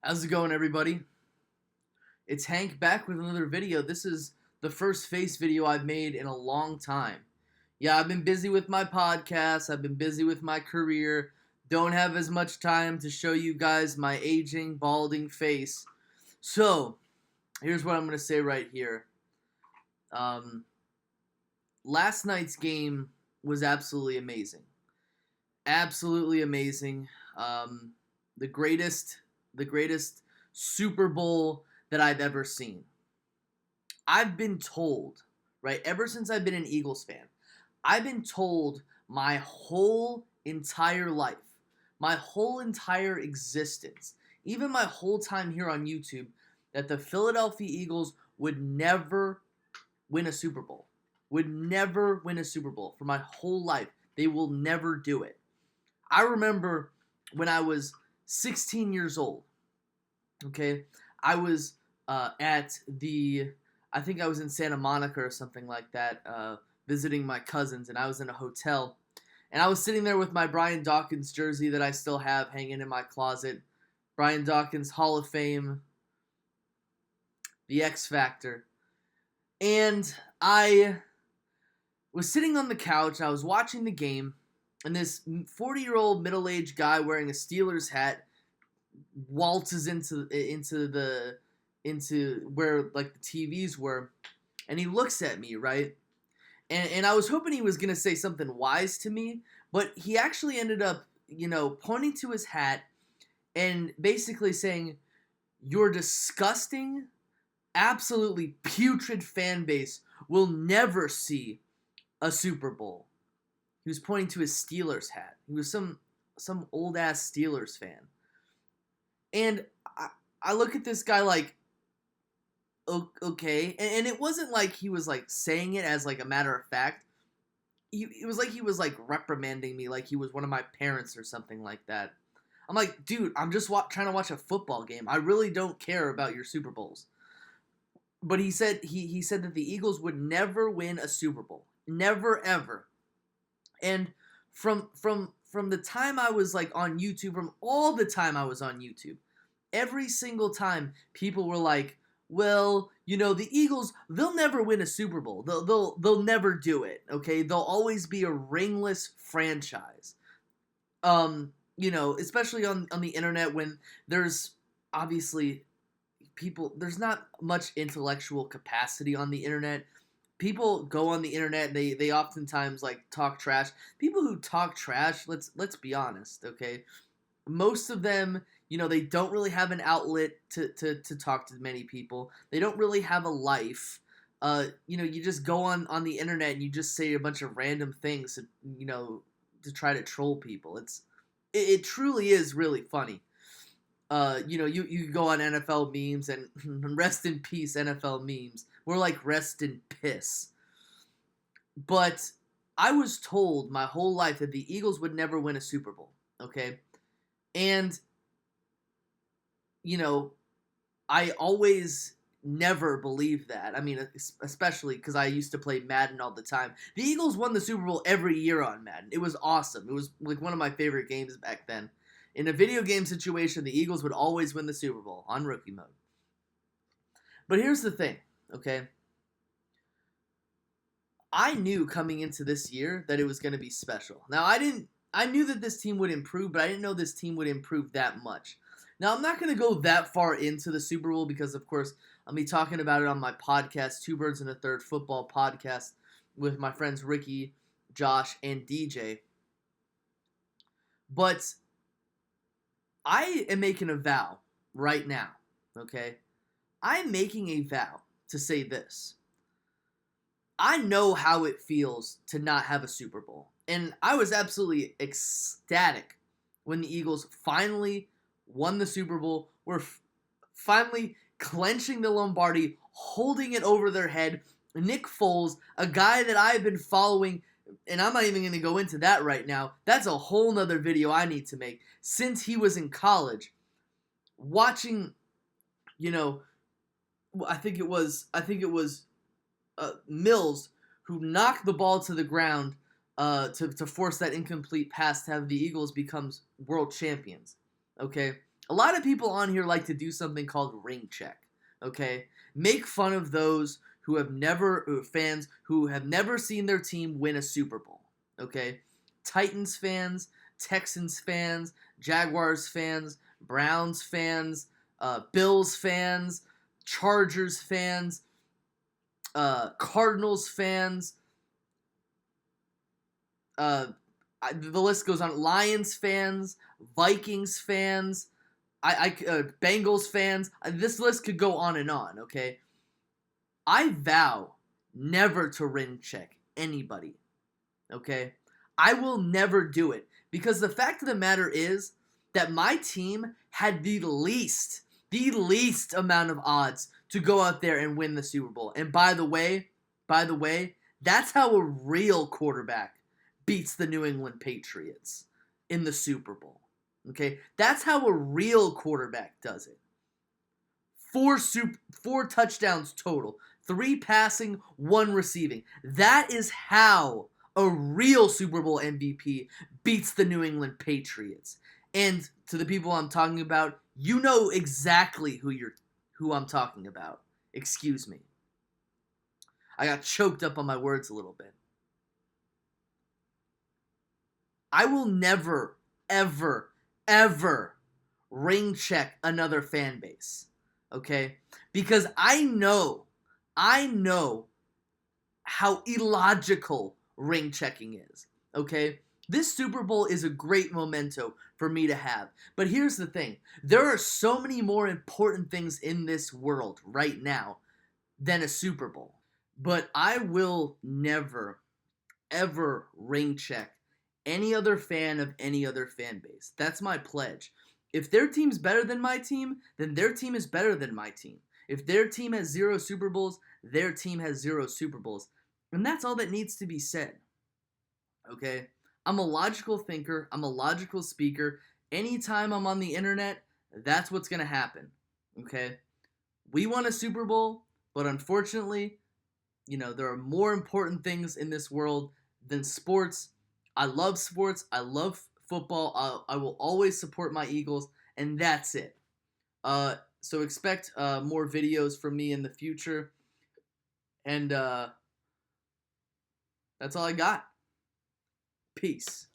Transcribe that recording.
How's it going, everybody? It's Hank back with another video. This is the first face video I've made in a long time. Yeah, I've been busy with my podcast. I've been busy with my career. Don't have as much time to show you guys my aging, balding face. So, here's what I'm going to say right here. Last night's game was absolutely amazing. Absolutely amazing. The greatest Super Bowl that I've ever seen. I've been told, right, ever since I've been an Eagles fan, I've been told my whole entire life, my whole entire existence, even my whole time here on YouTube, that the Philadelphia Eagles would never win a Super Bowl. Would never win a Super Bowl for my whole life. They will never do it. I remember when I was 16 years old, okay, I was I think I was in Santa Monica or something like that, visiting my cousins, and I was in a hotel, and I was sitting there with my Brian Dawkins jersey that I still have hanging in my closet. Brian Dawkins, Hall of Fame, the X Factor. And I was sitting on the couch, I was watching the game, and this 40-year-old middle-aged guy wearing a Steelers hat waltzes into where like the TVs were, and he looks at me, right? And I was hoping he was gonna say something wise to me, but he actually ended up, pointing to his hat and basically saying, "Your disgusting, absolutely putrid fan base will never see a Super Bowl." He was pointing to his Steelers hat. He was some old ass Steelers fan. And I look at this guy like, okay. And it wasn't like he was like saying it as like a matter of fact. It was like he was like reprimanding me like he was one of my parents or something like that. I'm like, dude, I'm just trying to watch a football game. I really don't care about your Super Bowls. But he said he said that the Eagles would never win a Super Bowl. Never ever. And from the time I was like on YouTube, from all the time I was on YouTube, every single time people were like, well, the Eagles, they'll never win a Super Bowl. They'll never do it, okay? They'll always be a ringless franchise. Especially on the internet when there's obviously there's not much intellectual capacity on the internet. People go on the internet and they oftentimes like talk trash. People who talk trash, let's be honest, okay? Most of them, they don't really have an outlet to talk to many people. They don't really have a life. You just go on the internet and you just say a bunch of random things, to try to troll people. It truly is really funny. You go on NFL memes and rest in peace NFL memes. We're like rest in piss. But I was told my whole life that the Eagles would never win a Super Bowl, okay? And I always never believed that. I mean, especially because I used to play Madden all the time. The Eagles won the Super Bowl every year on Madden. It was awesome. It was like one of my favorite games back then. In a video game situation, the Eagles would always win the Super Bowl on rookie mode. But here's the thing, okay? I knew coming into this year that it was going to be special. Now, I knew that this team would improve, but I didn't know this team would improve that much. Now, I'm not going to go that far into the Super Bowl because, of course, I'll be talking about it on my podcast, Two Birds and a Third Football Podcast, with my friends Ricky, Josh, and DJ. But I am making a vow right now, okay? I'm making a vow to say this. I know how it feels to not have a Super Bowl. And I was absolutely ecstatic when the Eagles finally won the Super Bowl. We're finally clenching the Lombardi, holding it over their head. Nick Foles, a guy that I've been following, and I'm not even going to go into that right now. That's a whole nother video I need to make. Since he was in college, watching, I think it was Mills who knocked the ball to the ground to force that incomplete pass to have the Eagles become world champions. Okay, A lot of people on here like to do something called ring check. Okay, make fun of those who have never fans who have never seen their team win a Super Bowl. Okay, Titans fans, Texans fans, Jaguars fans, Browns fans, Bills fans, Chargers fans, Cardinals fans. The list goes on. Lions fans, Vikings fans, Bengals fans. This list could go on and on. Okay, I vow never to ring check anybody. Okay, I will never do it because the fact of the matter is that my team had the least amount of odds to go out there and win the Super Bowl. And by the way, that's how a real quarterback beats the New England Patriots in the Super Bowl. Okay? That's how a real quarterback does it. Four touchdowns total, 3 passing, 1 receiving. That is how a real Super Bowl MVP beats the New England Patriots. And to the people I'm talking about, you know exactly who I'm talking about. Excuse me. I got choked up on my words a little bit. I will never, ever, ever ring check another fan base. Okay? Because I know how illogical ring checking is. Okay? This Super Bowl is a great memento for me to have. But here's the thing. There are so many more important things in this world right now than a Super Bowl. But I will never, ever ring check any other fan of any other fan base. That's my pledge. If their team's better than my team, then their team is better than my team. If their team has 0 Super Bowls, their team has 0 Super Bowls. And that's all that needs to be said. Okay? I'm a logical thinker. I'm a logical speaker. Anytime I'm on the internet, that's what's going to happen. Okay? We won a Super Bowl, but unfortunately, there are more important things in this world than sports. I love sports. I love football. I will always support my Eagles, and that's it. So expect more videos from me in the future. And that's all I got. Peace.